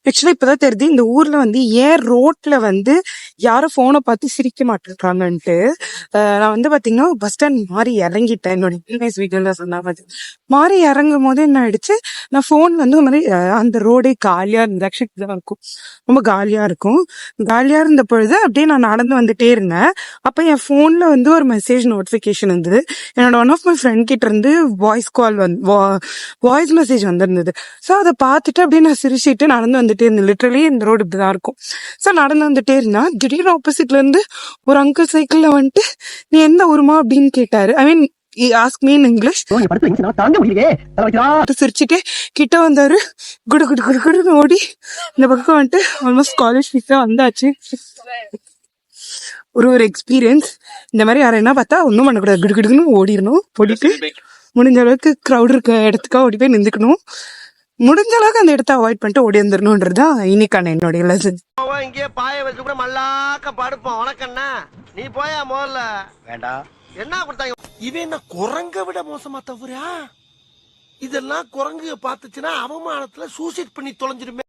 ஆக்சுவலா இப்பதான் தெரியுது இந்த ஊர்ல வந்து ஏன் ரோட்ல வந்து யாரும் போனை பார்த்து சிரிக்க மாட்டேங்கிறாங்கன்ட்டு. நான் வந்து பாத்தீங்கன்னா பஸ் ஸ்டாண்ட் மாறி இறங்கிட்டேன். என்னோட இன்டர்நெட் வீடியோல சொன்னா மாதிரி மாறி இறங்கும் போது என்ன ஆயிடுச்சு, நான் போன் வந்து ஒரு மாதிரி அந்த ரோடே காலியா இருந்தது. ஆக்சுவலி தான் இருக்கும், ரொம்ப காலியா இருக்கும். காலியா இருந்த பொழுது அப்படியே நான் நடந்து வந்துட்டே இருந்தேன். அப்ப என் போன்ல வந்து ஒரு மெசேஜ் நோட்டிபிகேஷன் இருந்தது. என்னோட ஒன் ஆஃப் மை ஃப்ரெண்ட் கிட்ட இருந்து வாய்ஸ் மெசேஜ் வந்திருந்தது. ஸோ அதை பார்த்துட்டு அப்படியே நான் சிரிச்சிட்டு நடந்து வந்துட்டே இருந்தேன். லிட்டரலி இந்த ரோடு இப்படிதான் இருக்கும். ஸோ நடந்து வந்துட்டே இருந்தா திடீர்னு ஆப்போசிட்ல இருந்து ஒரு அங்கிள் சைக்கிள்ல வந்துட்டு, நீ எந்த ஊருமா அப்படின்னு கேட்டாரு. ஐ மீன் ஆஸ்க் மீ இன் இங்கிலீஷ். சிரிச்சுட்டே கிட்ட வந்தாரு. குடு குடு குடு குடுன்னு ஓடி இந்த பக்கம் வந்துட்டு ஆல்மோஸ்ட் காலேஜ் ஃபீஸா வந்தாச்சு. ஒரு எக்ஸ்பீரியன்ஸ். இந்த மாதிரி யாரும் என்ன பார்த்தா ஒன்றும் பண்ணக்கூடாது, குடு குடுக்குன்னு ஓடிடணும். ஓடிட்டு முடிஞ்ச அளவுக்கு க்ரௌட் இருக்க இடத்துக்காக ஓடி போய் நின்றுக்கணும். முடிஞ்ச அளவுக்கு அந்த இடத்த அவாய்ட் பண்ணிட்டு ஓடி வந்துடணும்ன்றதுதான் இன்னைக்கான என்னுடைய லெசன். இங்கே பாய வச்சு கூட மல்லாக்க படுப்போம். உனக்கண்ணா நீ போயா முதல்ல. வேண்டாம் என்ன கொடுத்தாங்க. இவன் என்ன குரங்க விட மோசமா தவறா? இதெல்லாம் குரங்கு பார்த்துச்சுன்னா அவமானத்துல சூசைட் பண்ணி தொலைஞ்சிருமே.